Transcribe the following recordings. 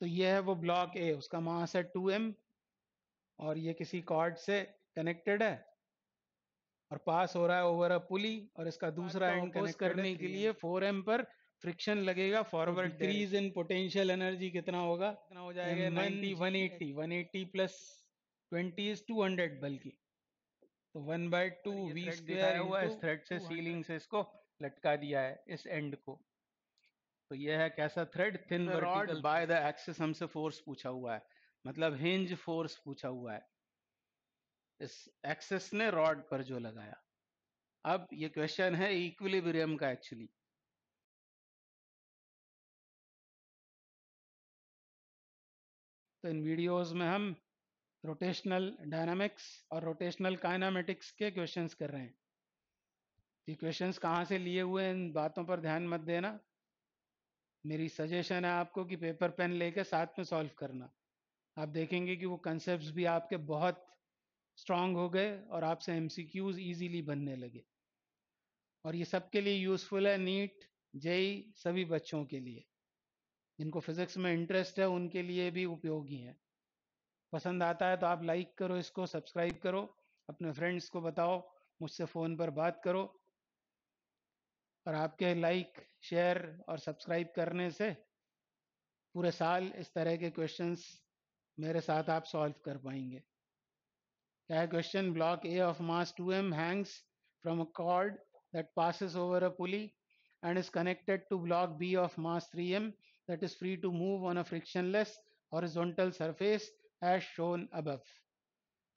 तो ये है वो ब्लॉक ए, उसका मास है 2m और ये किसी कॉर्ड से कनेक्टेड है और पास हो रहा है ओवर अ पुली, और इसका दूसरा एंड अपोज करने के लिए 4m पर फ्रिक्शन लगेगा forward. Decrease in potential energy कितना होगा? कितना हो जाएगा? 90 180, 180 प्लस 20 इज 200 बल्कि, तो 1/2 v स्क्वायर हुआ है। इस थ्रेड से सीलिंग से इसको लटका दिया है इस एंड को। तो यह है कैसा thread? Thin vertical by the axis. हमसे फोर्स पूछा हुआ है, मतलब हिंज फोर्स पूछा हुआ है इस एक्सिस ने रॉड पर जो लगाया। अब ये क्वेश्चन है इक्विलिब्रियम का एक्चुअली। तो इन वीडियोस में हम रोटेशनल डायनामिक्स और रोटेशनल काइनेमेटिक्स के क्वेश्चंस कर रहे हैं। ये क्वेश्चंस कहाँ से लिए हुए हैं, इन बातों पर ध्यान मत देना। मेरी सजेशन है आपको कि पेपर पेन लेके साथ में सॉल्व करना। आप देखेंगे कि वो कंसेप्ट्स भी आपके बहुत स्ट्रांग हो गए और आपसे एमसीक्यूज इजीली बनने लगे। और ये सबके लिए यूजफुल है, नीट जेई सभी बच्चों के लिए। जिनको फिजिक्स में इंटरेस्ट है उनके लिए भी उपयोगी है। पसंद आता है तो आप लाइक करो, इसको सब्सक्राइब करो, अपने फ्रेंड्स को बताओ, मुझसे फ़ोन पर बात करो। और आपके लाइक शेयर और सब्सक्राइब करने से पूरे साल इस तरह के क्वेश्चंस मेरे साथ आप सॉल्व कर पाएंगे। क्या है question? Block A of mass 2m Hanks from a cord that passes over a pulley and is connected to block B of mass 3m that is free to move on a frictionless horizontal surface as shown above.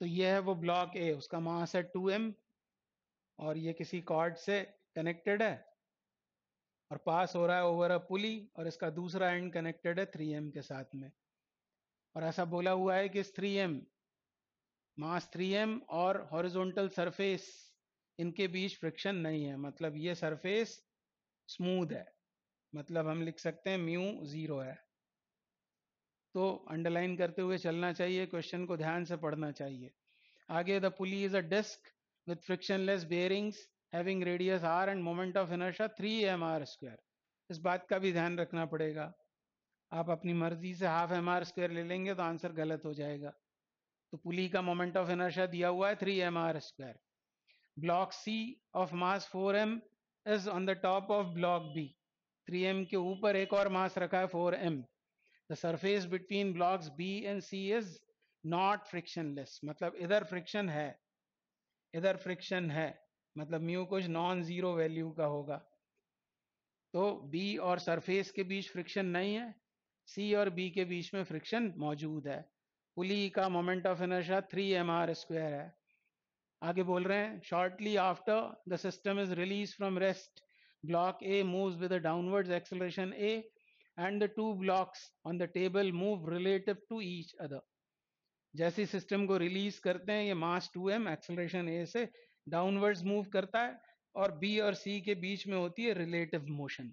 तो ये है वो block ए, उसका मास है 2m और ये किसी cord से कनेक्टेड है और पास हो रहा है ओवर अ पुली, और इसका दूसरा एंड कनेक्टेड है 3m के साथ में। और ऐसा बोला हुआ है कि इस 3m मास 3m और हॉरिजॉन्टल सरफेस इनके बीच फ्रिक्शन नहीं है, मतलब ये सरफेस स्मूथ है, मतलब हम लिख सकते हैं म्यू 0 है। तो अंडरलाइन करते हुए चलना चाहिए, क्वेश्चन को ध्यान से पढ़ना चाहिए। आगे, the pulley is a disc with frictionless bearings having radius r and moment of inertia 3mr²। इस बात का भी ध्यान रखना पड़ेगा। आप अपनी मर्जी से हाफ mr² ले लेंगे तो आंसर गलत हो जाएगा। तो पुली का मोमेंट ऑफ इनर्शिया दिया हुआ है 3mr²। Block C of mass 4m is on the top of block B. 3m के ऊपर एक और मास रखा है 4m। The surface between blocks B and C is not frictionless, मतलब इधर फ्रिक्शन है, इधर फ्रिक्शन है, मतलब म्यू कुछ नॉन जीरो वैल्यू का होगा। तो बी और सरफेस के बीच फ्रिक्शन नहीं है, सी और बी के बीच में फ्रिक्शन मौजूद है। पुली का मोमेंट ऑफ इनर्शिया 3mr² है। आगे बोल रहे हैं, shortly after the system is release from rest, block A moves with a downwards acceleration A and the two blocks on the table move relative to each other. जैसे system को release करते हैं, ये मास 2m एक्सेलरेशन ए से downwards move करता है और B और सी के बीच में होती है रिलेटिव मोशन।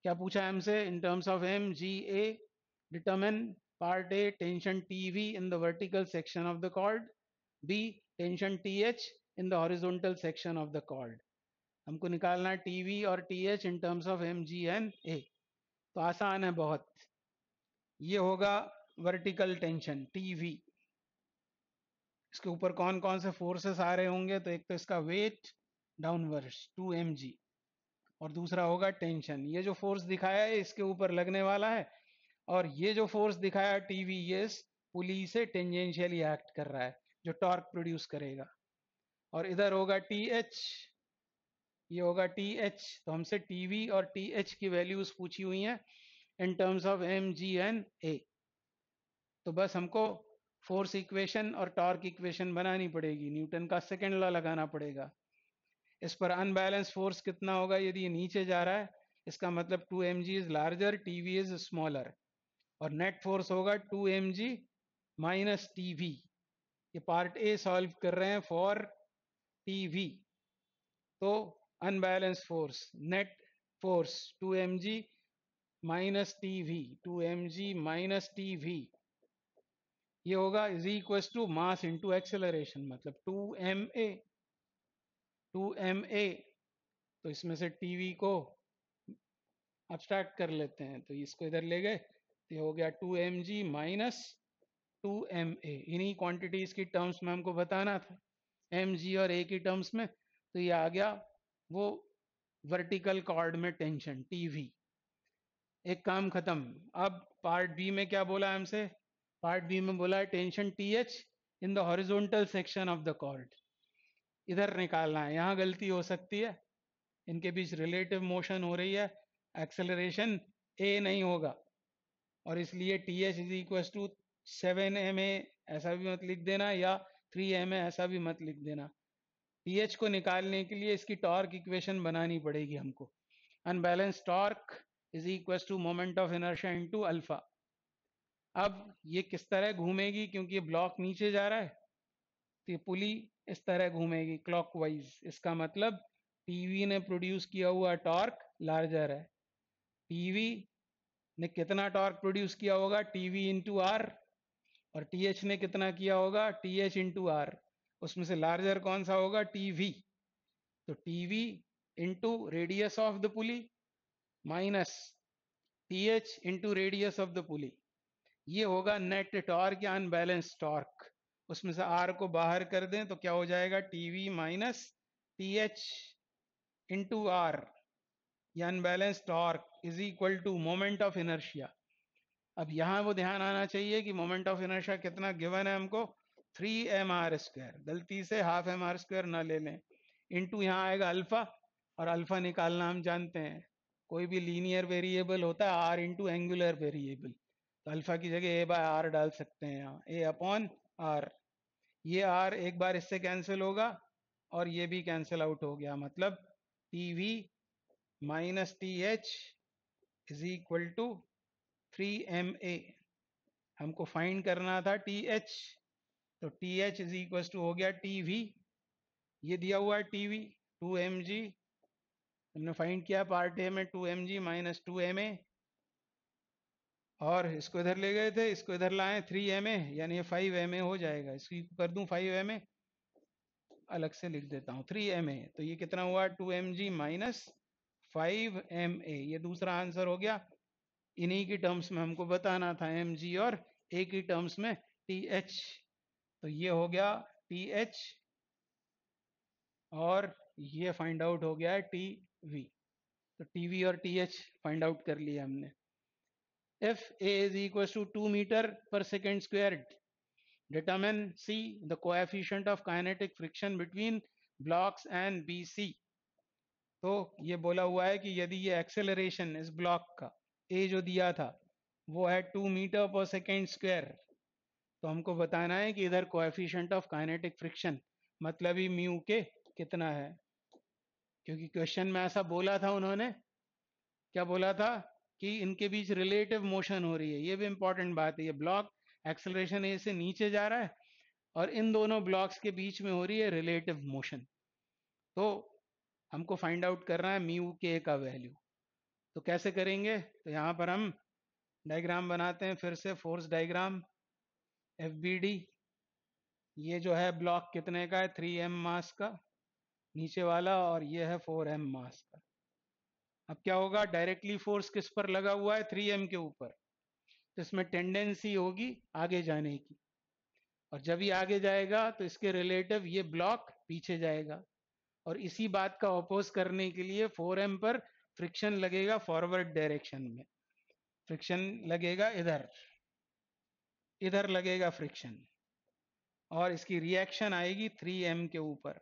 क्या पूछा है हमसे? In terms of M G A determine part A tension TV in the vertical section of the cord, B tension TH in the horizontal section of the cord. हमको निकालना है टीवी और TH in terms of M G and A. तो आसान है बहुत। ये होगा वर्टिकल टेंशन टीवी। इसके ऊपर कौन कौन से फोर्सेस आ रहे होंगे? तो एक तो इसका वेट डाउनवर्ड्स 2mg, और दूसरा होगा टेंशन। ये जो फोर्स दिखाया है इसके ऊपर लगने वाला है, और ये जो फोर्स दिखाया टीवी ये पुली से टेंजेंशियली एक्ट कर रहा है जो टॉर्क प्रोड्यूस करेगा। और इधर होगा टी एच, ये होगा टी एच। तो हमसे टीवी और टी एच की वैल्यूज पूछी हुई हैं in terms of M G and A. तो बस हमको फोर्स इक्वेशन और टॉर्क इक्वेशन बनानी पड़ेगी, न्यूटन का सेकेंड लॉ लगाना पड़ेगा। इस पर अनबैलेंस फोर्स कितना होगा? यदि ये नीचे जा रहा है इसका मतलब 2mg is larger, TV is smaller, और नेट फोर्स होगा 2mg माइनस टीवी। ये पार्ट ए सॉल्व कर रहे हैं फॉर टीवी। तो unbalance force, net force 2mg minus TV, 2mg minus TV, ये होगा is equal to mass into acceleration, मतलब 2ma। 2ma, तो इसमें से टीवी को अब्स्ट्रैक्ट कर लेते हैं, तो इसको इधर ले गए ये हो गया 2mg माइनस 2ma। इन्हीं क्वांटिटीज की टर्म्स में हमको बताना था, mg और a की टर्म्स में। तो ये आ गया वो वर्टिकल कॉर्ड में टेंशन tv। एक काम खत्म। अब पार्ट बी में क्या बोला हमसे? पार्ट बी में बोला है tension TH in the horizontal section of the cord. इधर निकालना है, यहाँ गलती हो सकती है, इनके बीच रिलेटिव मोशन हो रही है, एक्सेलरेशन ए नहीं होगा, और इसलिए T H is equal to 7ma ऐसा भी मत लिख देना, या 3ma ऐसा भी मत लिख देना। टी एच को निकालने के लिए इसकी टॉर्क इक्वेशन बनानी पड़ेगी हमको। Unbalance torque is equal to moment of inertia into alpha. अब ये किस तरह घूमेगी, क्योंकि ये ब्लॉक नीचे जा रहा है, तो ये पुली इस तरह घूमेगी क्लॉकवाइज। इसका मतलब टीवी ने प्रोड्यूस किया हुआ टॉर्क लार्जर है। टीवी ने कितना टॉर्क प्रोड्यूस किया होगा? TV into R. और टीएच ने कितना किया होगा? TH into R. उसमें से लार्जर कौन सा होगा? टीवी। तो TV into radius of the pulley minus TH into radius of the pulley, ये होगा नेट टॉर्क या अनबैलेंस टॉर्क। उसमें से आर को बाहर कर दें तो क्या हो जाएगा? TV minus TH into R, या unbalance torque is equal to moment of inertia. अब यहाँ वो ध्यान आना चाहिए कि मोमेंट ऑफ इनर्शिया कितना गिवन है हमको? 3mr²। गलती से हाफ mr² ना ले लें। इंटू यहाँ आएगा अल्फा, और अल्फा निकालना हम जानते हैं, कोई भी लीनियर वेरिएबल होता है आर इंटू एंगुलर वेरिएबल, तो अल्फा की जगह ए बाय आर डाल सकते हैं यहाँ, ए अपॉन आर। ये आर एक बार इससे कैंसिल होगा, और ये भी कैंसिल आउट हो गया, मतलब T V minus T H is equal to 3ma। हमको फाइंड करना था टी एच, तो T H is equal to हो गया टी वी, ये दिया हुआ है टी वी 2mg, हमने फाइंड किया पार्ट ए में 2mg माइनस 2ma, और इसको इधर ले गए थे, इसको इधर लाए 3ma, यानी ये 5ma हो जाएगा। इसकी कर दूं 5ma, अलग से लिख देता हूँ 3ma, तो ये कितना हुआ? 2mg minus 5ma। ये दूसरा आंसर हो गया। इन्हीं की टर्म्स में हमको बताना था mg, और a की टर्म्स में th। तो ये हो गया th, और ये फाइंड आउट हो गया है tv। तो tv और th फाइंड आउट कर लिया हमने। if a is equals to 2 meter per second squared, determine c the coefficient of kinetic friction between blocks and bc। तो ये बोला हुआ है कि यदि ये एक्सेलरेशन इस ब्लॉक का a जो दिया था वो है 2 मीटर पर सेकेंड स्क्वायर, तो हमको बताना है कि इधर कोएफिशिएंट ऑफ काइनेटिक फ्रिक्शन मतलब ही म्यू के कितना है। क्योंकि क्वेश्चन में ऐसा बोला था उन्होंने, क्या बोला था? कि इनके बीच रिलेटिव मोशन हो रही है। ये भी इंपॉर्टेंट बात है, ये ब्लॉक एक्सेलरेशन ए से नीचे जा रहा है, और इन दोनों ब्लॉक्स के बीच में हो रही है रिलेटिव मोशन। तो हमको फाइंड आउट करना है म्यू के का वैल्यू। तो कैसे करेंगे? तो यहाँ पर हम डायग्राम बनाते हैं, फिर से force diagram F B D. ये जो है ब्लॉक कितने का है? 3m मास का नीचे वाला, और ये है 4m मास का। अब क्या होगा? डायरेक्टली फोर्स किस पर लगा हुआ है? 3m के ऊपर, तो इसमें टेंडेंसी होगी आगे जाने की, और जब ये आगे जाएगा तो इसके रिलेटिव ये ब्लॉक पीछे जाएगा। और इसी बात का ऑपोज करने के लिए 4m पर फ्रिक्शन लगेगा फॉरवर्ड डायरेक्शन में, फ्रिक्शन लगेगा इधर, इधर लगेगा फ्रिक्शन, और इसकी रिएक्शन आएगी 3m के ऊपर।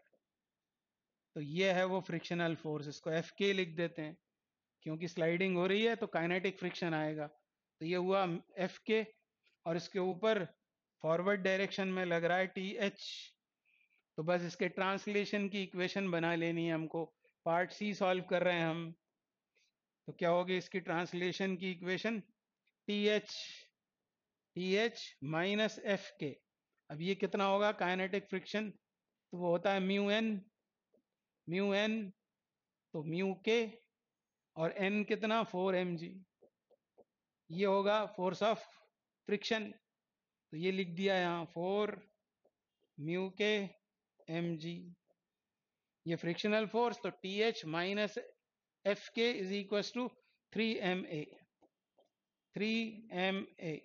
तो ये है वो फ्रिक्शनल फोर्स, इसको एफ के लिख देते हैं, क्योंकि स्लाइडिंग हो रही है तो काइनेटिक फ्रिक्शन आएगा। तो ये हुआ एफ के, और इसके ऊपर फॉरवर्ड डायरेक्शन में लग रहा है टी एच। तो बस इसके ट्रांसलेशन की इक्वेशन बना लेनी है हमको। पार्ट सी सॉल्व कर रहे हैं हम, तो क्या होगी इसकी ट्रांसलेशन की equation? T H minus F के। अब ये कितना होगा काइनेटिक फ्रिक्शन? तो वो होता है म्यू एन, तो म्यू के, और एन कितना? 4mg। ये होगा फोर्स ऑफ फ्रिक्शन, तो ये लिख दिया यहाँ 4 म्यू के mg, ये फ्रिक्शनल फोर्स। तो T H minus F K is equal to 3ma। 3ma।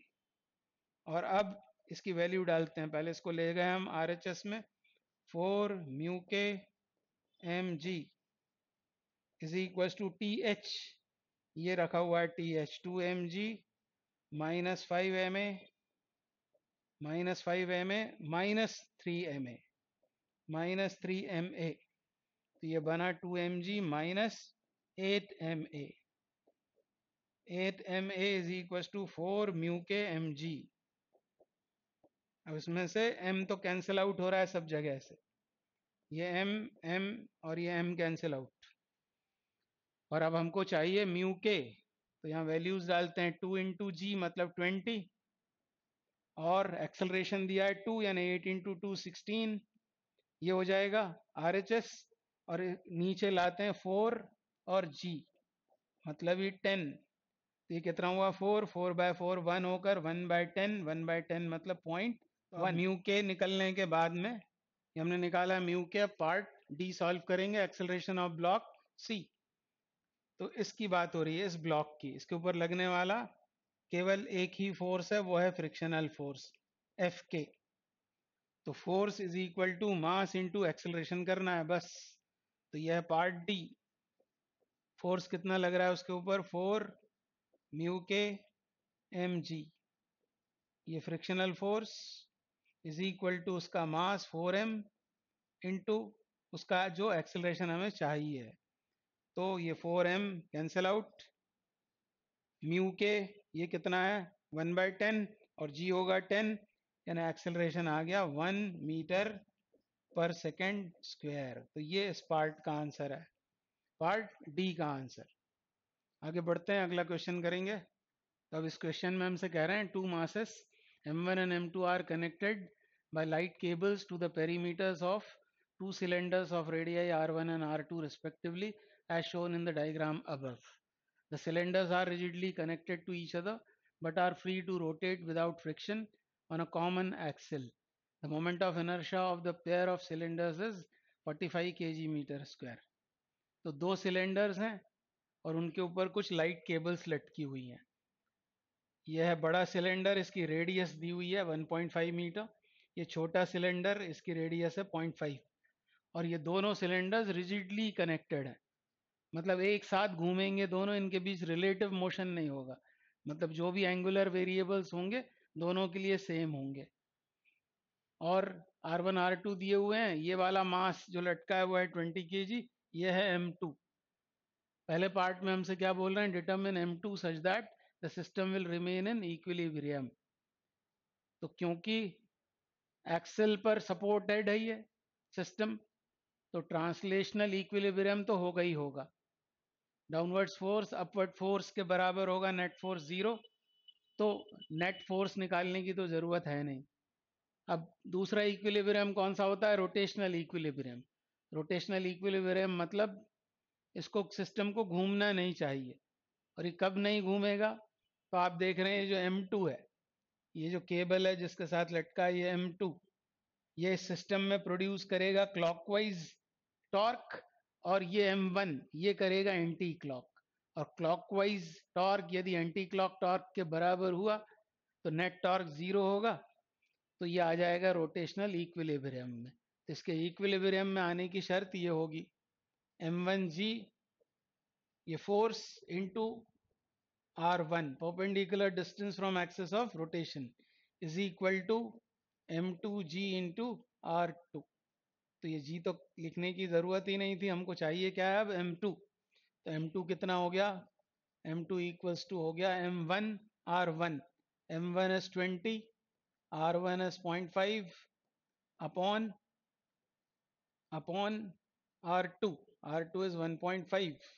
और अब इसकी वैल्यू डालते हैं, पहले इसको ले गए हम RHS में, 4 mu K M G is equal to TH, ये रखा हुआ है TH, 2mg minus 5ma minus 3ma minus 3ma, तो ये बना 2mg minus 8ma। 8ma is equal to 4 mu K mg। अब इसमें से m तो कैंसिल आउट हो रहा है सब जगह से, ये m और ये m कैंसिल आउट। और अब हमको चाहिए म्यू के, तो यहाँ वैल्यूज डालते हैं, 2 इंटू जी मतलब 20, और एक्सेलरेशन दिया है 2, यानी 8 इंटू 2 16, ये हो जाएगा RHS। और नीचे लाते हैं 4 और g मतलब ये 10, तो ये कितना हुआ 4, 4/4 1 होकर 1/10, 1/10 मतलब 0.1। म्यू के निकलने के बाद में हमने निकाला म्यू के, पार्ट डी सॉल्व करेंगे, एक्सेलरेशन ऑफ ब्लॉक सी। तो इसकी बात हो रही है इस ब्लॉक की, इसके ऊपर लगने वाला केवल एक ही फोर्स है, वो है फ्रिक्शनल फोर्स एफ के। तो force is equal to mass into acceleration करना है बस। तो यह पार्ट डी, फोर्स कितना लग रहा है उसके ऊपर, 4 म्यू के एम जी, ये frictional force is equal to उसका मास 4m इंटू उसका जो एक्सेलरेशन हमें चाहिए। तो ये 4m कैंसिल आउट, म्यू के ये कितना है 1/10 और g होगा 10, यानी एक्सेलरेशन आ गया 1 मीटर पर सेकेंड स्क्वायर। तो ये इस पार्ट का आंसर है, पार्ट डी का आंसर। आगे बढ़ते हैं, अगला क्वेश्चन करेंगे। तो अब इस क्वेश्चन में हमसे कह रहे हैं, 2 masses m1 and m2 are connected by light cables to the perimeters of 2 cylinders of radii r1 and r2 respectively as shown in the diagram above. The cylinders are rigidly connected to each other but are free to rotate without friction on a common axle. The moment of inertia of the pair of cylinders is 45 kg meter square. तो दो cylinders हैं और उनके ऊपर कुछ light cables लटकी हुई हैं। यह है बड़ा सिलेंडर, इसकी रेडियस दी हुई है 1.5 मीटर, ये छोटा सिलेंडर इसकी रेडियस है 0.5, और ये दोनों सिलेंडर्स रिजिडली कनेक्टेड है, मतलब एक साथ घूमेंगे दोनों, इनके बीच रिलेटिव मोशन नहीं होगा, मतलब जो भी एंगुलर वेरिएबल्स होंगे दोनों के लिए सेम होंगे। और R1 R2 दिए हुए हैं, ये वाला मास जो लटका है वो है 20 kg, ये है m2। पहले पार्ट में हमसे क्या बोल रहे हैं, determine m2 such that the system will remain in equilibrium. तो क्योंकि एक्सेल पर सपोर्टेड है ये सिस्टम, तो ट्रांसलेशनल इक्विलिब्रियम तो होगा ही होगा। डाउनवर्ड्स फोर्स अपवर्ड फोर्स के बराबर होगा नेट फोर्स 0, तो नेट फोर्स निकालने की तो जरूरत है नहीं। अब दूसरा इक्विलिब्रियम कौन सा होता है, रोटेशनल इक्विलिब्रियम। रोटेशनल इक्विलिब्रियम मतलब इसको सिस्टम को घूमना नहीं चाहिए, और ये कब नहीं घूमेगा, तो आप देख रहे हैं जो m2 है, ये जो केबल है जिसके साथ लटका है ये m2, ये सिस्टम में प्रोड्यूस करेगा क्लॉकवाइज टॉर्क, और ये m1 ये करेगा एंटी क्लॉक। और क्लॉकवाइज टॉर्क यदि एंटी क्लॉक टॉर्क के बराबर हुआ तो नेट टॉर्क 0 होगा, तो ये आ जाएगा रोटेशनल इक्विलिब्रियम में। तो इसके इक्विलिब्रियम में आने की शर्त ये होगी, m1g ये force into r1 perpendicular distance from axis of rotation is equal to m2g into r2। तो ये g तो लिखने की जरूरत ही नहीं थी, हमको चाहिए क्या है अब m2। तो m2 कितना हो गया, m2 इक्वल्स टू हो गया m1 r1, m1 is 20, r1 is 0.5 upon r2, r2 is 1.5,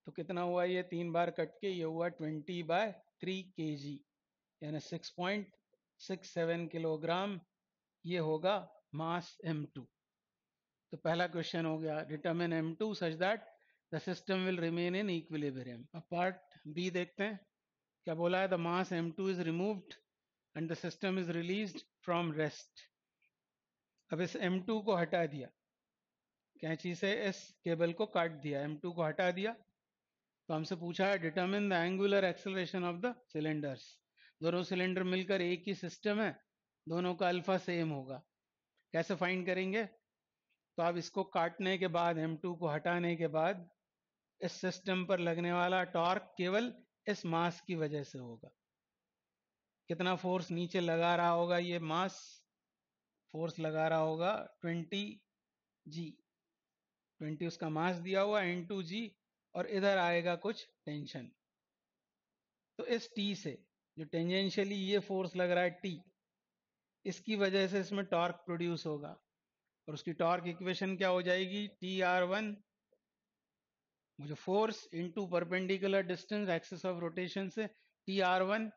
तो कितना हुआ, ये 3 बार कट के ये हुआ 20/3 kg, यानी 6.67 किलोग्राम, ये होगा मास m2। तो पहला क्वेश्चन हो गया, determine m2 such that the system will remain in equilibrium. अब पार्ट बी देखते हैं, क्या बोला है, the mass m2 is removed and the system is released from rest. अब इस m2 को हटा दिया, कैंची से इस केबल को काट दिया, m2 को हटा दिया, तो हमसे पूछा है determine the angular acceleration of the cylinders. दोनों सिलेंडर मिलकर एक ही सिस्टम है, दोनों का अल्फा सेम होगा। कैसे फाइंड करेंगे? तो आप इसको काटने के बाद, M2 को हटाने के बाद, इस सिस्टम पर लगने वाला टॉर्क केवल इस मास की वजह से होगा। कितना फोर्स नीचे लगा रहा होगा ये मास? फोर्स लगा रहा होगा 20G। 20 उसका मास दिया हुआ, इंटू जी, और इधर आएगा कुछ टेंशन। तो इस टी से जो टेंजेंशियली ये फोर्स लग रहा है टी, इसकी वजह से इसमें टॉर्क प्रोड्यूस होगा। और उसकी टॉर्क इक्वेशन क्या हो जाएगी? TR1, मुझे force into perpendicular distance axis of rotation से TR1,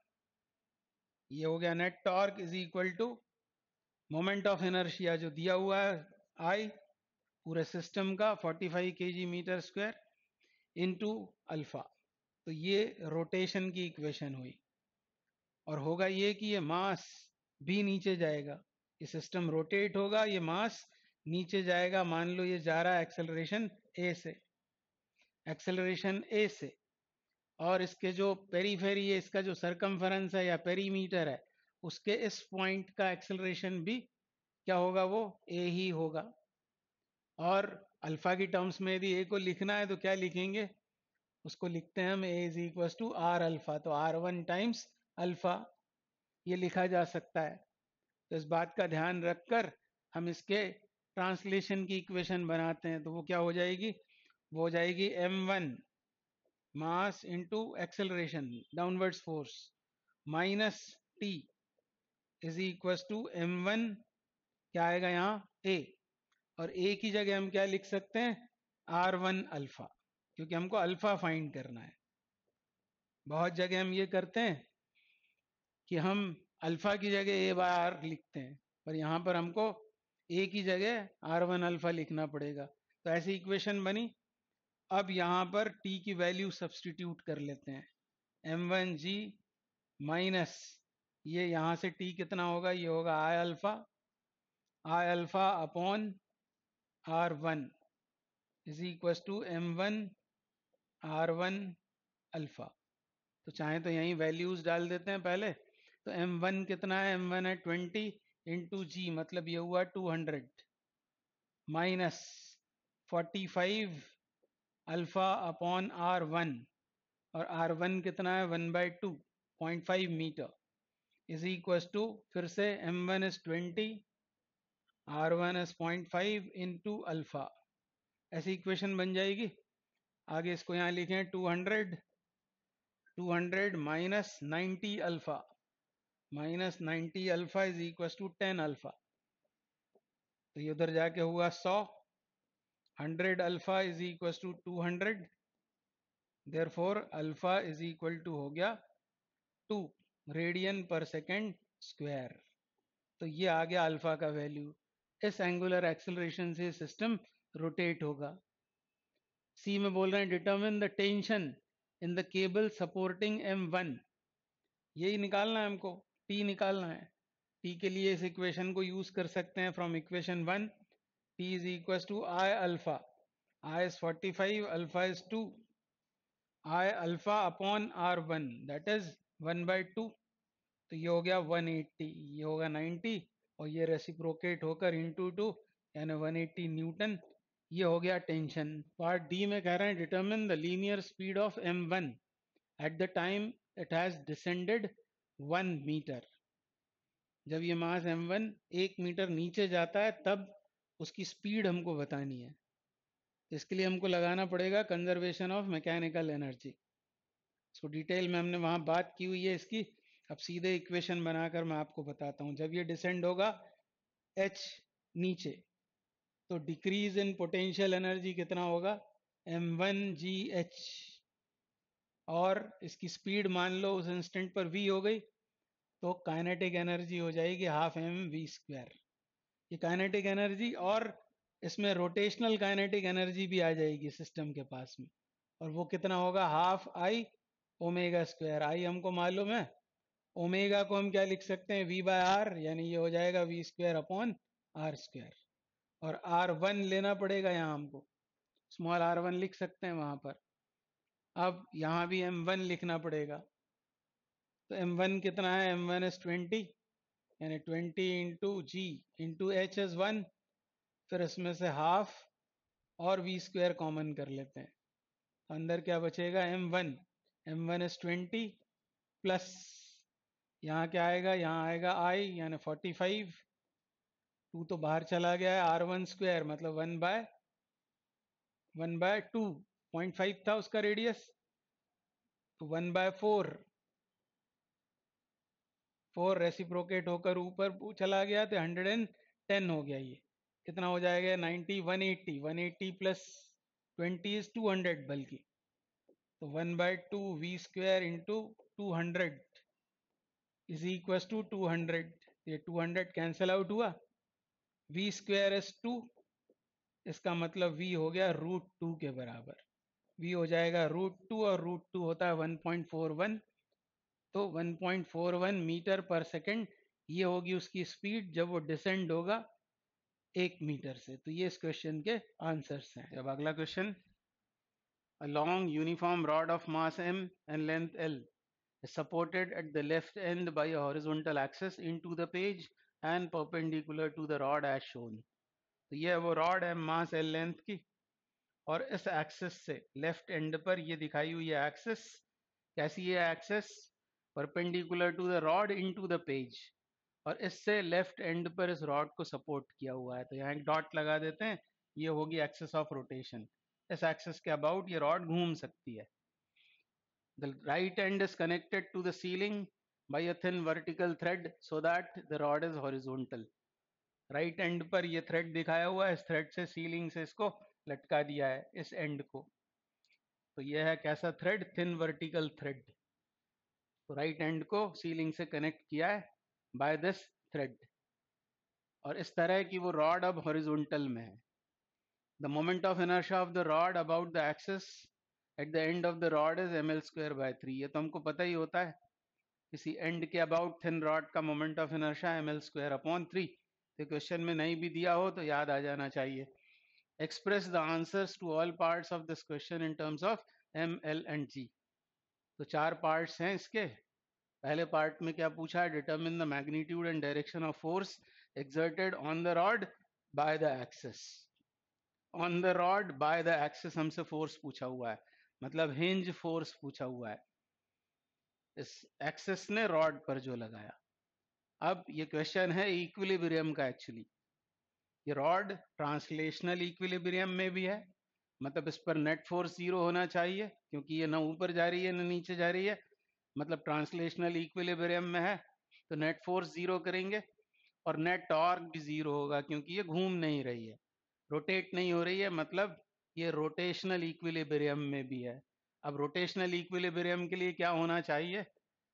ये हो गया net torque is equal to moment of inertia जो दिया हुआ है आई पूरे सिस्टम का 45 kg metre square into alpha. तो ये रोटेशन की इक्वेशन हुई। और होगा ये कि ये मास भी नीचे जाएगा, ये सिस्टम रोटेट होगा, ये मास नीचे जाएगा। मान लो ये जा रहा है एक्सेलरेशन ए से, एक्सेलरेशन ए से, और इसके जो पेरीफेरी है, इसका जो सरकमफेरेंस है या पेरीमीटर है, उसके इस पॉइंट का एक्सेलरेशन भी क्या होगा? वो ए ही होगा। और अल्फा की टर्म्स में यदि ए को लिखना है तो क्या लिखेंगे? उसको लिखते हैं हम A is equal to R alpha. तो R1 टाइम्स अल्फा ये लिखा जा सकता है। तो इस बात का ध्यान रखकर हम इसके ट्रांसलेशन की इक्वेशन बनाते हैं। तो वो क्या हो जाएगी? वो हो जाएगी m1 mass into acceleration downwards force minus T is equal to m1, क्या आएगा यहाँ? ए। और ए की जगह हम क्या लिख सकते हैं? R1 अल्फा, क्योंकि हमको अल्फा फाइंड करना है। बहुत जगह हम ये करते हैं कि हम अल्फा की जगह ए बाय आर लिखते हैं, पर यहाँ पर हमको ए की जगह R1 अल्फा लिखना पड़ेगा। तो ऐसी इक्वेशन बनी। अब यहाँ पर टी की वैल्यू सब्सटीट्यूट कर लेते हैं, m1g माइनस ये यहाँ से टी कितना होगा? ये होगा I alpha upon R1 is equal to m1 R1 alpha. तो चाहे तो यहीं वैल्यूज डाल देते हैं पहले। तो m1 कितना है? m1 है 20 इंटू जी, मतलब ये हुआ 200, माइनस 45 अल्फा अपॉन R1, और R1 कितना है? 1/2 मीटर इज इक्वल टू, फिर से m1 is 20, R1 is 0.5 into alpha. ऐसी इक्वेशन बन जाएगी। आगे इसको यहाँ लिखें 200 minus 90 alpha, minus 90 alpha is equal to 10 alpha. तो ये उधर जाके हुआ 100, 100 alpha is equal to 200, therefore alpha is equal to हो गया 2 रेडियन पर सेकेंड स्क्वायर। तो ये आ गया अल्फा का वैल्यू। इस एंगुलर एक्सेलरेशन से सिस्टम रोटेट होगा। सी में बोल रहे हैं determine the tension in the cable supporting m1। यही निकालना है हमको, टी निकालना है। टी के लिए इस इक्वेशन को यूज कर सकते हैं from equation 1, T is equal to I alpha, I is 45, alpha is 2, I alpha upon R1 that is 1/2। तो ये हो गया 180, ये होगा 90, और ये रेसिप्रोकेट होकर इंटू 2 यानी 180 न्यूटन। ये हो गया टेंशन। पार्ट डी में कह रहे हैं determine the linear speed of m1 at the time it has descended 1 metre. जब ये मास m1 1 मीटर नीचे जाता है तब उसकी स्पीड हमको बतानी है। इसके लिए हमको लगाना पड़ेगा कंजर्वेशन ऑफ मैकेनिकल एनर्जी। इसको डिटेल में हमने वहां बात की हुई है इसकी। अब सीधे इक्वेशन बनाकर मैं आपको बताता हूँ। जब ये डिसेंड होगा h नीचे, तो डिक्रीज इन पोटेंशियल एनर्जी कितना होगा? m1gh। और इसकी स्पीड मान लो उस इंस्टेंट पर v हो गई, तो काइनेटिक एनर्जी हो जाएगी हाफ mv²। ये काइनेटिक एनर्जी, और इसमें रोटेशनल काइनेटिक एनर्जी भी आ जाएगी सिस्टम के पास में। और वो कितना होगा? Half I omega square. I हमको मालूम है, ओमेगा को हम क्या लिख सकते हैं? v/r, यानी ये हो जाएगा v² अपॉन r²। और R1 लेना पड़ेगा यहाँ हमको, स्मॉल r1 लिख सकते हैं वहां पर। अब यहाँ भी m1 लिखना पड़ेगा। तो m1 कितना है? m1 इज 20, यानी 20 into g into h is 1, फिर इसमें से हाफ और v स्क्वायर कॉमन कर लेते हैं। तो अंदर क्या बचेगा? m1, m1 इज 20 प्लस यहाँ क्या आएगा? यहाँ आएगा i यानी 45, 2 तो बाहर चला गया है, r1 स्क्वायर मतलब 1/2, 0.5 था उसका रेडियस, तो 1/4, 4 रेसिप्रोकेट होकर ऊपर चला गया तो 110 हो गया। ये कितना हो जाएगा? 90, 180, 180 प्लस 20 इज 200 बल्कि, तो 1/2 v square into 200 is equal to 200। ये 200 कैंसिल आउट हुआ, v स्क्वायर इज 2, इसका मतलब v हो गया √2 के बराबर। v हो जाएगा √2 और √2 होता है 1.41, तो 1.41 मीटर पर सेकंड ये होगी उसकी स्पीड जब वो डिसेंड होगा 1 मीटर से। तो ये इस क्वेश्चन के आंसर्स हैं। अब अगला question, a long uniform rod of mass m and length l is supported at the left end by a horizontal axis into the page and perpendicular to the rod as shown। तो ये वो rod है मास l length की, और इस axis से left and पर ये दिखाई हुई है एक्सिस। कैसी है axis? Perpendicular to the rod into the page, और इससे लेफ्ट एंड पर इस रॉड को सपोर्ट किया हुआ है। तो यहाँ एक डॉट लगा देते हैं, ये होगी एक्सिस ऑफ रोटेशन। इस एक्सिस के अबाउट ये रॉड घूम सकती है। The right end is connected to the ceiling by a thin vertical thread so that the rod is horizontal. Right end पर ये थ्रेड दिखाया हुआ है, इस थ्रेड से सीलिंग से इसको लटका दिया है इस एंड को। तो यह है कैसा थ्रेड? Thin vertical thread. तो राइट एंड को सीलिंग से कनेक्ट किया है बाय दिस थ्रेड, और इस तरह की वो रॉड अब हॉरिजॉन्टल में है। The moment of inertia of the rod about the axis at the end of the rod is ml²/3। ये तो हमको पता ही होता है, किसी एंड के अबाउट थिन रॉड का मोमेंट ऑफ इनर्शिया ml²/3। तो क्वेश्चन में नहीं भी दिया हो तो याद आ जाना चाहिए। Express the answers to all parts of this question in terms of m, l and g। तो 4 पार्ट्स हैं इसके। पहले पार्ट में क्या पूछा है? Determine the magnitude and direction of force exerted on the rod by the axis। On the rod by the axis हमसे force पूछा हुआ है, मतलब हिंज फोर्स पूछा हुआ है, इस एक्सिस ने रॉड पर जो लगाया। अब ये क्वेश्चन है इक्विलिब्रियम का। एक्चुअली ये रॉड ट्रांसलेशनल इक्विलिब्रियम में भी है, मतलब इस पर नेट फोर्स 0 होना चाहिए, क्योंकि ये ना ऊपर जा रही है ना नीचे जा रही है, मतलब ट्रांसलेशनल इक्विलिब्रियम में है। तो नेट फोर्स 0 करेंगे, और नेट टॉर्क भी 0 होगा, क्योंकि ये घूम नहीं रही है, रोटेट नहीं हो रही है, मतलब ये रोटेशनल इक्विलिब्रियम में भी है। अब रोटेशनल इक्विलिब्रियम के लिए क्या होना चाहिए?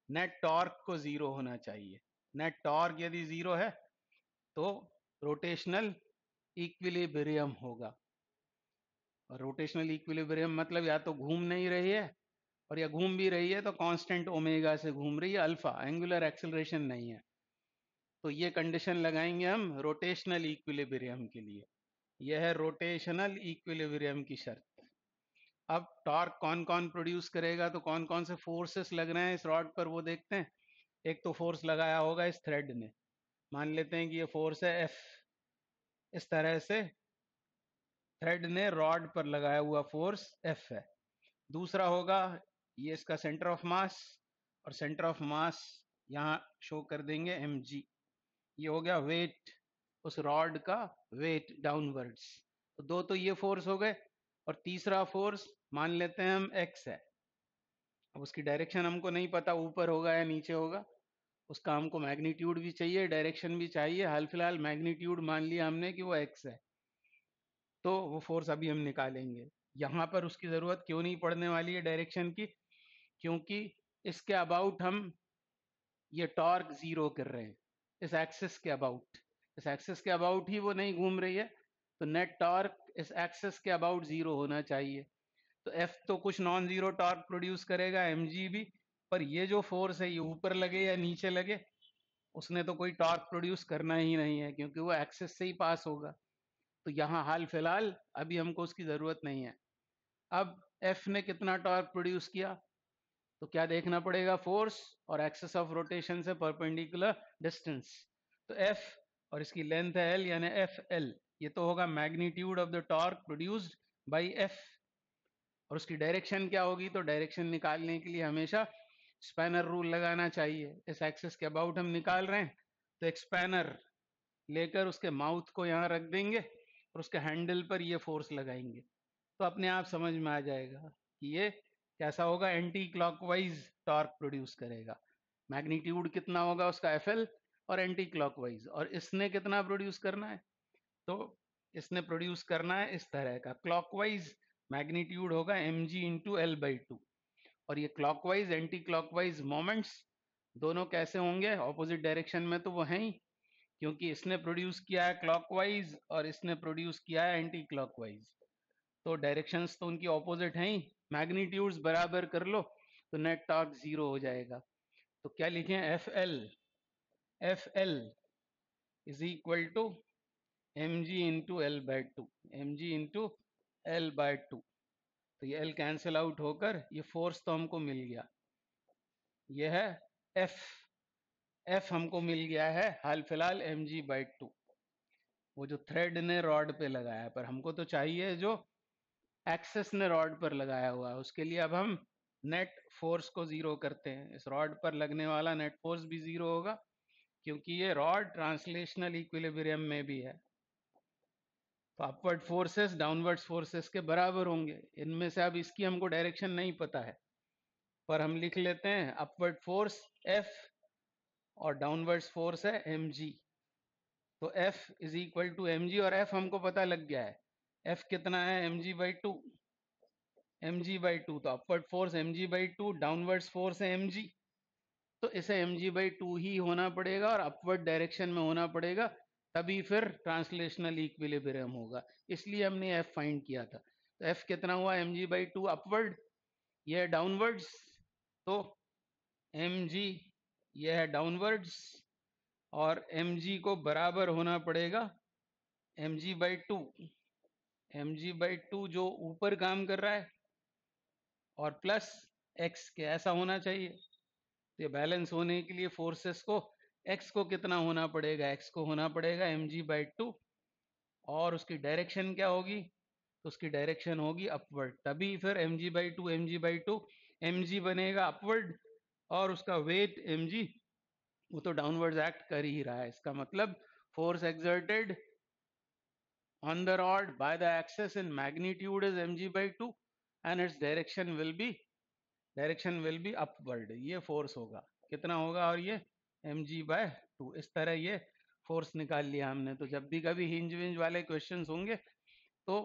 नेट टॉर्क को 0 होना चाहिए। नेट टॉर्क यदि 0 है तो रोटेशनल इक्विलिब्रियम होगा। और रोटेशनल इक्विलिब्रियम मतलब या तो घूम नहीं रही है, और या घूम भी रही है तो कांस्टेंट ओमेगा से घूम रही है, अल्फा, एंगुलर एक्सेलरेशन नहीं है। तो ये कंडीशन लगाएंगे हम रोटेशनल इक्विलिब्रियम के लिए। यह है रोटेशनल इक्विलिब्रियम की शर्त। अब टॉर्क कौन कौन प्रोड्यूस करेगा, तो कौन कौन से फोर्सेस लग रहे हैं इस रॉड पर वो देखते हैं। एक तो फोर्स लगाया होगा इस थ्रेड ने, मान लेते हैं कि ये फोर्स है F। इस तरह से थ्रेड ने रॉड पर लगाया हुआ फोर्स F है। दूसरा होगा ये इसका सेंटर ऑफ मास, और सेंटर ऑफ मास यहाँ शो कर देंगे mg। ये हो गया वेट, उस रॉड का वेट डाउनवर्ड्स। तो दो तो ये फोर्स हो गए, और तीसरा फोर्स मान लेते हैं हम x है। अब उसकी डायरेक्शन हमको नहीं पता, ऊपर होगा या नीचे होगा, उसका हमको मैग्नीट्यूड भी चाहिए, डायरेक्शन भी चाहिए। हाल फिलहाल मैग्नीट्यूड मान लिया हमने कि वो x है, तो वो फोर्स अभी हम निकालेंगे। यहाँ पर उसकी ज़रूरत क्यों नहीं पड़ने वाली है डायरेक्शन की? क्योंकि इसके अबाउट हम ये टॉर्क 0 कर रहे हैं, इस एक्सिस के अबाउट। इस एक्सिस के अबाउट ही वो नहीं घूम रही है, तो नेट टॉर्क इस एक्सिस के अबाउट 0 होना चाहिए। तो F तो कुछ नॉन जीरो टॉर्क प्रोड्यूस करेगा, mg भी, पर ये जो फोर्स है ये ऊपर लगे या नीचे लगे, उसने तो कोई टॉर्क प्रोड्यूस करना ही नहीं है, क्योंकि वो एक्सिस से ही पास होगा। तो यहाँ हाल फिलहाल अभी हमको उसकी ज़रूरत नहीं है। अब एफ ने कितना टॉर्क प्रोड्यूस किया, तो क्या देखना पड़ेगा, फोर्स और एक्सिस ऑफ रोटेशन से परपेंडिकुलर डिस्टेंस। तो एफ और इसकी लेंथ है एल, यानी एफ एल, ये तो होगा magnitude of the torque produced by F. और उसकी डायरेक्शन क्या होगी, तो डायरेक्शन निकालने के लिए हमेशा स्पैनर रूल लगाना चाहिए। इस एक्सिस के अबाउट हम निकाल रहे हैं, तो एक स्पैनर लेकर उसके माउथ को यहाँ रख देंगे और उसके हैंडल पर ये फोर्स लगाएंगे, तो अपने आप समझ में आ जाएगा कि ये कैसा होगा, एंटी क्लॉकवाइज टॉर्क प्रोड्यूस करेगा। मैग्नीट्यूड कितना होगा उसका एफ एल, और एंटी क्लॉकवाइज। और इसने कितना प्रोड्यूस करना है, तो इसने प्रोड्यूस करना है इस तरह का, क्लॉकवाइज मैग्नीट्यूड होगा m g into l by two. और ये क्लॉकवाइज एंटी क्लॉकवाइज मोमेंट्स दोनों कैसे होंगे, ऑपोजिट डायरेक्शन में तो वो हैं ही, क्योंकि इसने प्रोड्यूस किया है क्लॉकवाइज और इसने प्रोड्यूस किया है एंटी क्लॉकवाइज, तो डायरेक्शंस तो उनकी ऑपोजिट हैं ही। मैग्नीट्यूड्स बराबर कर लो तो नेट टॉर्क जीरो हो जाएगा। तो क्या लिखें, f l is equal to M g into l by two, M g into l by two. तो ये एल कैंसिल आउट होकर ये फोर्स तो हमको मिल गया, ये है एफ, एफ हमको मिल गया है हाल फिलहाल एम जी बाई टू, वो जो थ्रेड ने रॉड पे लगाया, पर हमको तो चाहिए जो एक्सेस ने रॉड पर लगाया हुआ है। उसके लिए अब हम नेट फोर्स को जीरो करते हैं, इस रॉड पर लगने वाला नेट फोर्स भी जीरो होगा, क्योंकि ये रॉड ट्रांसलेशनल इक्विलिब्रियम में भी है। तो अपवर्ड फोर्सेस डाउनवर्ड फोर्सेस के बराबर होंगे। इनमें से अब इसकी हमको डायरेक्शन नहीं पता है, पर हम लिख लेते हैं अपवर्ड फोर्स एफ और डाउनवर्ड फोर्स है एम जी। तो F is equal to M g, और F हमको पता लग गया है, F कितना है M G by two, M G by two. तो upward force M ji by two, downward force है एम जी, तो इसे एम जी बाई टू ही होना पड़ेगा और अपवर्ड डायरेक्शन में होना पड़ेगा, तभी फिर ट्रांसलेशनल इक्विलिब्रियम होगा। इसलिए हमने F फाइंड किया था। तो F कितना हुआ, m ji by two upward, यह है डाउनवर्ड्स, तो एम जी यह है डाउनवर्ड्स, और एम जी को बराबर होना पड़ेगा m ji by two, M G by two जो ऊपर काम कर रहा है, और प्लस एक्स के, ऐसा होना चाहिए। तो ये बैलेंस होने के लिए फोर्सेस को, एक्स को कितना होना पड़ेगा, एक्स को होना पड़ेगा एम जी बाई टू, और उसकी डायरेक्शन क्या होगी, तो उसकी डायरेक्शन होगी अपवर्ड, तभी फिर m ji by two, M G by two, M g बनेगा अपवर्ड, और उसका वेट एम जी वो तो डाउनवर्ड एक्ट कर ही रहा है। इसका मतलब force exerted on the rod by the axis in magnitude is mg by 2 and its direction will be upward। ये फोर्स होगा, कितना होगा, और ये mg by 2। इस तरह ये फोर्स निकाल लिया हमने। तो जब भी कभी हिंज विंज वाले क्वेश्चंस होंगे तो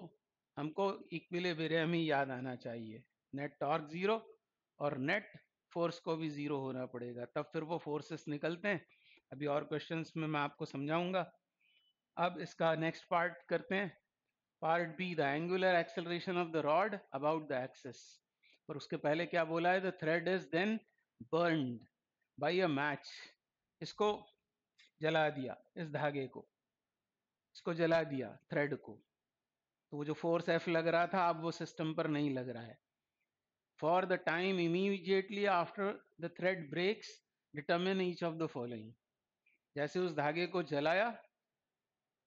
हमको इक्विलिब्रियम ही याद आना चाहिए, नेट टॉर्क जीरो और नेट फोर्स को भी जीरो होना पड़ेगा, तब फिर वो फोर्सेस निकलते हैं। अभी और क्वेश्चंस में मैं आपको समझाऊंगा। अब इसका नेक्स्ट पार्ट करते हैं, part b, the angular acceleration of the rod about the axis. पर उसके पहले क्या बोला है, the thread is then burned by a match. इसको जला दिया, इस धागे को, इसको जला दिया थ्रेड को, तो वो जो फोर्स एफ लग रहा था अब वो सिस्टम पर नहीं लग रहा है। For the time immediately after the thread breaks determine each of the following. जैसे उस धागे को जलाया,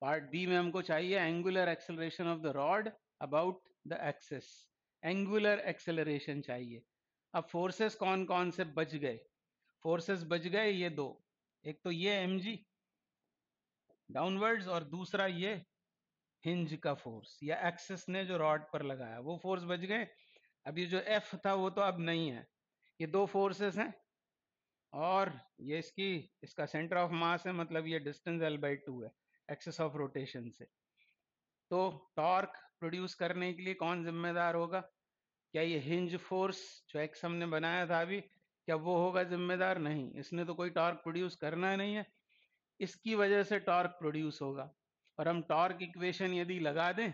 पार्ट बी में हमको चाहिए angular acceleration of the rod about the axis, angular acceleration चाहिए। अब फोर्सेस कौन कौन से बच गए, फोर्सेस बच गए ये दो, एक तो ये एम जी डाउनवर्ड्स, और दूसरा ये हिंज का फोर्स या एक्सिस ने जो रॉड पर लगाया वो फोर्स बच गए। अब ये जो एफ था वो तो अब नहीं है, ये दो फोर्सेस हैं, और ये इसका सेंटर ऑफ मास है, मतलब ये डिस्टेंस एल बाई टू है एक्सिस ऑफ रोटेशन से। तो टॉर्क प्रोड्यूस करने के लिए कौन जिम्मेदार होगा, क्या ये हिंज फोर्स जो एक्स हमने बनाया था अभी, क्या वो होगा जिम्मेदार, नहीं, इसने तो कोई टॉर्क प्रोड्यूस करना नहीं है, इसकी वजह से टॉर्क प्रोड्यूस होगा। और हम टॉर्क इक्वेशन यदि लगा दें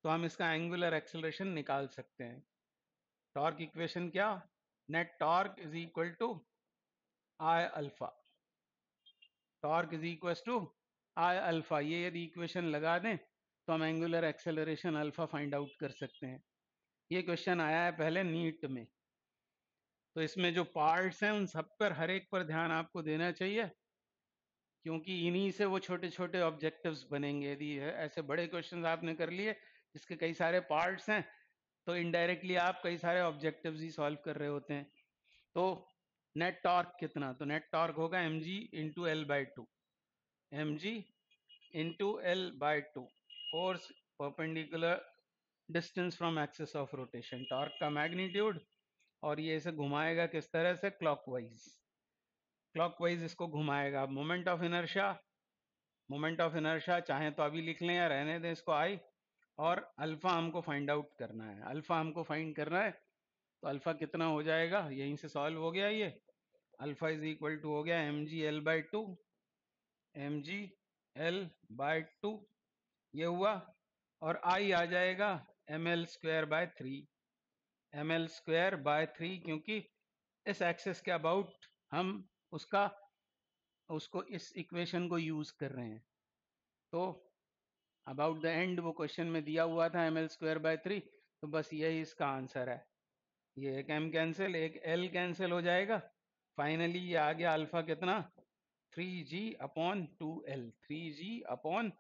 तो हम इसका एंगुलर एक्सेलरेशन निकाल सकते हैं। टॉर्क इक्वेशन क्या, net torque is equal to I alpha, torque is equal to I alpha, ये यदि इक्वेशन लगा दें तो हम angular acceleration alpha find out कर सकते हैं। ये क्वेश्चन आया है पहले नीट में, तो इसमें जो पार्ट्स हैं उन सब पर, हर एक पर ध्यान आपको देना चाहिए, क्योंकि इन्हीं से वो छोटे छोटे ऑब्जेक्टिव्स बनेंगे। यदि ऐसे बड़े क्वेश्चंस आपने कर लिए जिसके कई सारे पार्ट्स हैं, तो इनडायरेक्टली आप कई सारे ऑब्जेक्टिव्स ही सॉल्व कर रहे होते हैं। तो नेट टॉर्क कितना, तो नेट टॉर्क होगा mg into l by two, M g into l by two, force perpendicular distance from axis of rotation, torque का मैग्नीट्यूड, और ये इसे घुमाएगा किस तरह से, क्लॉकवाइज, क्लॉकवाइज इसको घुमाएगा। Moment of inertia, moment of inertia चाहे तो अभी लिख लें या रहने दें इसको आई, और अल्फा हमको फाइंड आउट करना है, अल्फा हमको फाइंड करना है। तो अल्फा कितना हो जाएगा, यहीं से सॉल्व हो गया ये, अल्फा इज इक्वल टू हो गया m g l by two, M g l by two, ये हुआ, और आई आ जाएगा m l square by three, m l square by three, क्योंकि इस एक्सेस के अबाउट हम उसको इस इक्वेशन को यूज कर रहे हैं। तो अबाउट द एंड वो क्वेश्चन में दिया हुआ था m l square by three, तो बस यही इसका आंसर है। ये एक m कैंसिल, एक l कैंसिल हो जाएगा, फाइनली ये आ गया अल्फा कितना, 3g upon 2l, 3g upon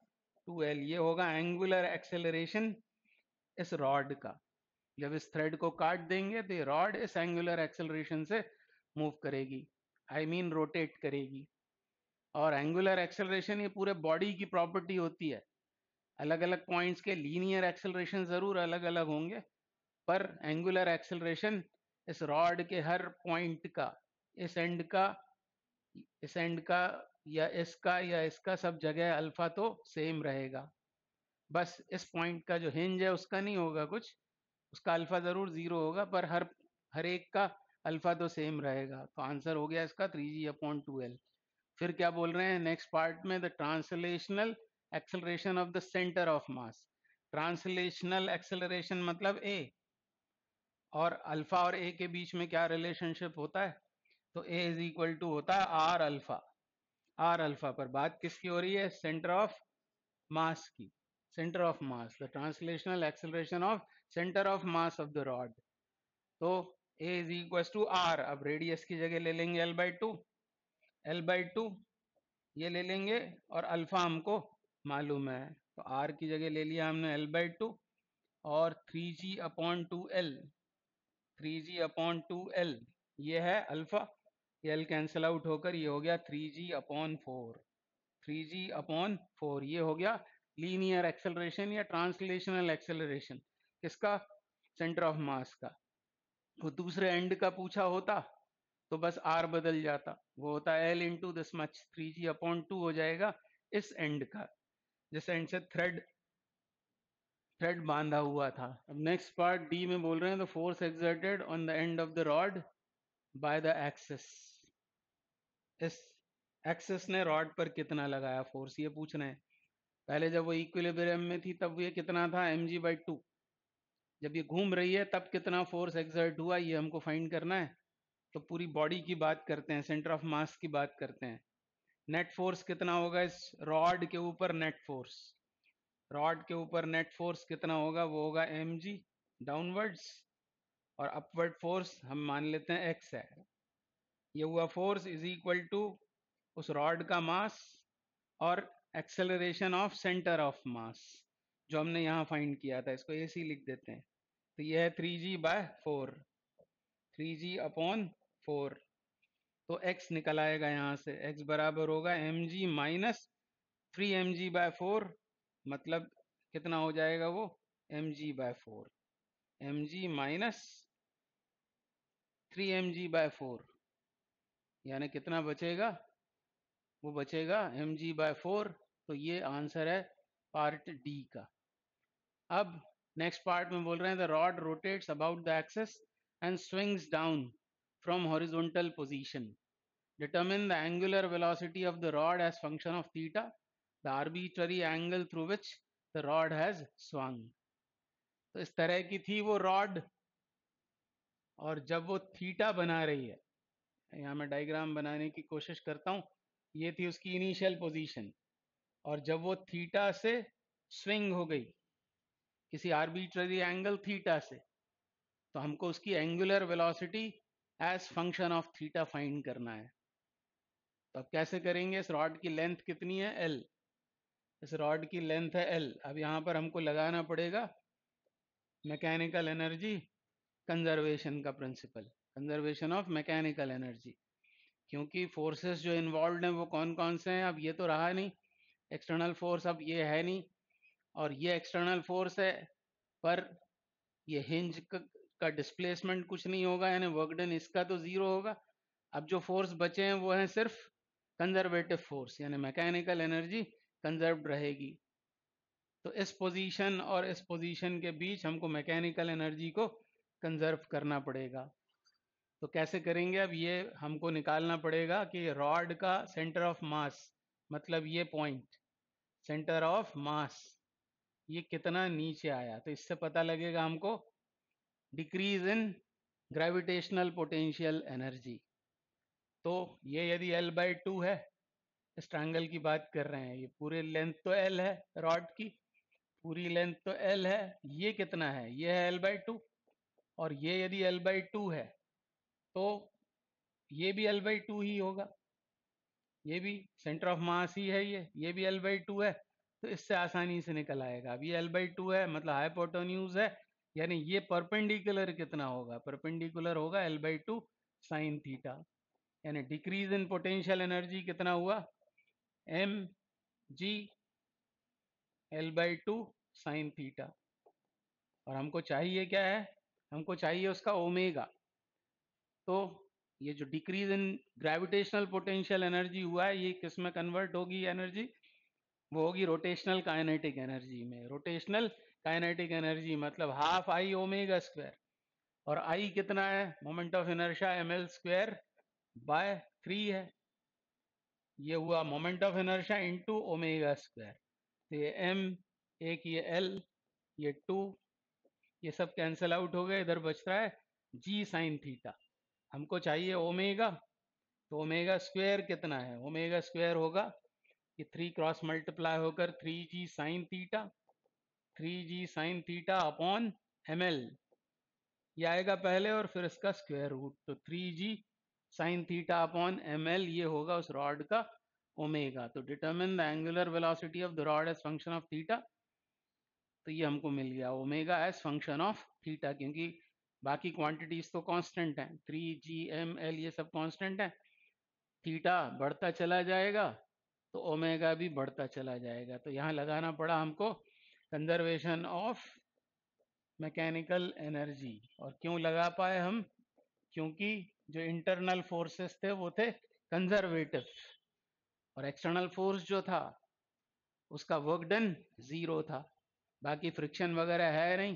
2l, ये होगा एंगुलर एक्सेलरेशन इस रॉड का। जब इस थ्रेड को काट देंगे तो ये रॉड इस एंगुलर एक्सेलरेशन से मूव करेगी, आई मीन रोटेट करेगी। और एंगुलर एक्सेलरेशन ये पूरे बॉडी की प्रॉपर्टी होती है। अलग अलग पॉइंट्स के लीनियर एक्सेलरेशन जरूर अलग अलग होंगे, पर एंगुलर एक्सेलरेशन इस रॉड के हर पॉइंट का, इस एंड का, इस एंड का, या इसका सब जगह अल्फा तो सेम रहेगा। बस इस पॉइंट का जो हिंज है उसका नहीं होगा कुछ, उसका अल्फा जरूर जीरो होगा, पर हर एक का अल्फा तो सेम रहेगा। तो आंसर हो गया इसका 3g अपॉन 2l। फिर क्या बोल रहे हैं नेक्स्ट पार्ट में, the translational acceleration of the centre of mass. Translational acceleration मतलब ए, और अल्फा और ए के बीच में क्या रिलेशनशिप होता है, तो ए इज इक्वल टू होता है आर अल्फा। आर अल्फा पर बात किसकी हो रही है, सेंटर ऑफ मास की, centre of mass, the translational acceleration of centre of mass of the rod. तो ए इज इक्वल टू आर, अब रेडियस की जगह ले लेंगे L by to, L by two ये ले लेंगे, और अल्फा हमको मालूम है, तो आर की जगह ले लिया हमने एल बाई टू, और 3g upon two L, 3g upon two L, ये है अल्फा, एल कैंसिल आउट होकर ये हो गया 3g upon four, 3g upon four, ये हो गया लीनियर एक्सेलरेशन या ट्रांसलेशनल एक्सेलरेशन किसका, सेंटर ऑफ मास का। वो दूसरे एंड का पूछा होता तो बस आर बदल जाता, वो होता L into this much, 3g upon two हो जाएगा इस एंड का, जिस एंड से थ्रेड बांधा हुआ था। अब नेक्स्ट पार्ट डी में बोल रहे हैं, the force exerted on the end of the rod by the axis, इस एक्सिस ने रॉड पर कितना लगाया फोर्स, ये पूछ रहे हैं। पहले जब वो इक्विलिब्रियम में थी तब ये कितना था, mg बाई टू, जब ये घूम रही है तब कितना फोर्स एक्सर्ट हुआ, ये हमको फाइंड करना है। तो पूरी बॉडी की बात करते हैं, सेंटर ऑफ मास की बात करते हैं। नेट फोर्स कितना होगा इस रॉड के ऊपर, नेट फोर्स, रॉड के ऊपर नेट फोर्स कितना होगा, वो होगा mg डाउनवर्ड्स, और अपवर्ड फोर्स हम मान लेते हैं x है। ये हुआ फोर्स इज इक्वल टू उस रॉड का मास और acceleration of centre of mass जो हमने यहाँ फाइंड किया था, इसको ऐसे ही लिख देते हैं। तो यह है 3g by four, 3g upon four, तो x निकल आएगा यहाँ से, x बराबर होगा mg minus 3mg by four, मतलब कितना हो जाएगा वो, mg by four, mg minus 3mg by four, यानी कितना बचेगा, वो बचेगा mg बाय फोर। तो ये आंसर है पार्ट डी का। अब नेक्स्ट पार्ट में बोल रहे हैं, the rod rotates about the axis and swings down from horizontal position, determine the angular velocity of the rod as function of theta, the arbitrary angle through which the rod has swung। तो इस तरह की थी वो rod, और जब वो theta बना रही है, यहाँ मैं डायग्राम बनाने की कोशिश करता हूँ, ये थी उसकी इनिशियल पोजीशन, और जब वो थीटा से स्विंग हो गई किसी आर्बिट्ररी एंगल थीटा से, तो हमको उसकी angular velocity as function of theta find करना है। तो अब कैसे करेंगे? इस रॉड की लेंथ कितनी है? एल। इस रॉड की लेंथ है एल। अब यहाँ पर हमको लगाना पड़ेगा मैकेनिकल एनर्जी कंजर्वेशन का principle, conservation of mechanical energy. क्योंकि फोर्सेस जो इन्वॉल्व हैं वो कौन कौन से हैं? अब ये तो रहा नहीं एक्सटर्नल फोर्स, अब ये है नहीं, और ये एक्सटर्नल फोर्स है, पर ये हिंज का डिस्प्लेसमेंट कुछ नहीं होगा, यानी वर्क डन इसका तो जीरो होगा। अब जो फोर्स बचे हैं वो हैं सिर्फ कंजर्वेटिव फोर्स, यानी मैकेनिकल एनर्जी कंजर्व्ड रहेगी। तो इस पोजीशन और इस पोजीशन के बीच हमको मैकेनिकल एनर्जी को कंजर्व करना पड़ेगा। तो कैसे करेंगे? अब ये हमको निकालना पड़ेगा कि रॉड का सेंटर ऑफ मास, मतलब ये पॉइंट सेंटर ऑफ मास, ये कितना नीचे आया। तो इससे पता लगेगा हमको decrease in gravitational potential energy. तो ये यदि L/2 है, इस ट्रायंगल की बात कर रहे हैं, ये पूरी लेंथ तो L है, रॉड की पूरी लेंथ तो L है, ये कितना है? ये है L/2, और ये यदि L/2 है तो ये भी L/2 ही होगा, ये भी सेंटर ऑफ मास ही है, ये भी L/2 है। तो इससे आसानी से निकल आएगा। अब ये L/2 है मतलब हाइपोटेन्यूज है, यानी ये परपेंडिकुलर कितना होगा? परपेंडिकुलर होगा L/2 साइन थीटा, यानी डिक्रीज इन पोटेंशियल एनर्जी कितना हुआ? mg L/2 sine theta. और हमको चाहिए क्या है? हमको चाहिए उसका ओमेगा। तो ये जो decrease in gravitational potential energy हुआ है, ये किस में कन्वर्ट होगी एनर्जी? वो होगी रोटेशनल काइनेटिक एनर्जी में। रोटेशनल काइनेटिक एनर्जी मतलब हाफ आई ओमेगा स्क्वायर, और आई कितना है? Moment of inertia ml² bye 3 है। ये हुआ moment of inertia into omega square. तो ये m, एक ये l, ये 2, ये सब कैंसिल आउट हो गए, इधर बच रहा है g साइन थीटा। हमको चाहिए ओमेगा, तो ओमेगा स्क्वायर कितना है? ओमेगा स्क्वायर होगा ये 3 क्रॉस मल्टीप्लाई होकर 3g sine theta, 3g sine theta upon ml, ये आएगा पहले और फिर इसका स्क्वायर रूट। तो 3g sine theta upon ml, ये होगा उस रॉड का ओमेगा। तो determine the angular velocity of the rod as function of theta. तो ये हमको मिल गया omega as function of theta, क्योंकि बाकी क्वांटिटीज तो कांस्टेंट हैं, 3g ml ये सब कांस्टेंट है। थीटा बढ़ता चला जाएगा तो ओमेगा भी बढ़ता चला जाएगा। तो यहाँ लगाना पड़ा हमको कंजर्वेशन ऑफ मैकेनिकल एनर्जी। और क्यों लगा पाए हम? क्योंकि जो इंटरनल फोर्सेस थे वो थे कंजर्वेटिव, और एक्सटर्नल फोर्स जो था उसका वर्क डन जीरो था, बाकी फ्रिक्शन वगैरह है नहीं,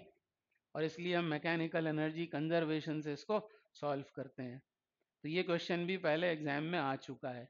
और इसलिए हम मैकेनिकल एनर्जी कंजर्वेशन से इसको सॉल्व करते हैं। तो ये क्वेश्चन भी पहले एग्जाम में आ चुका है।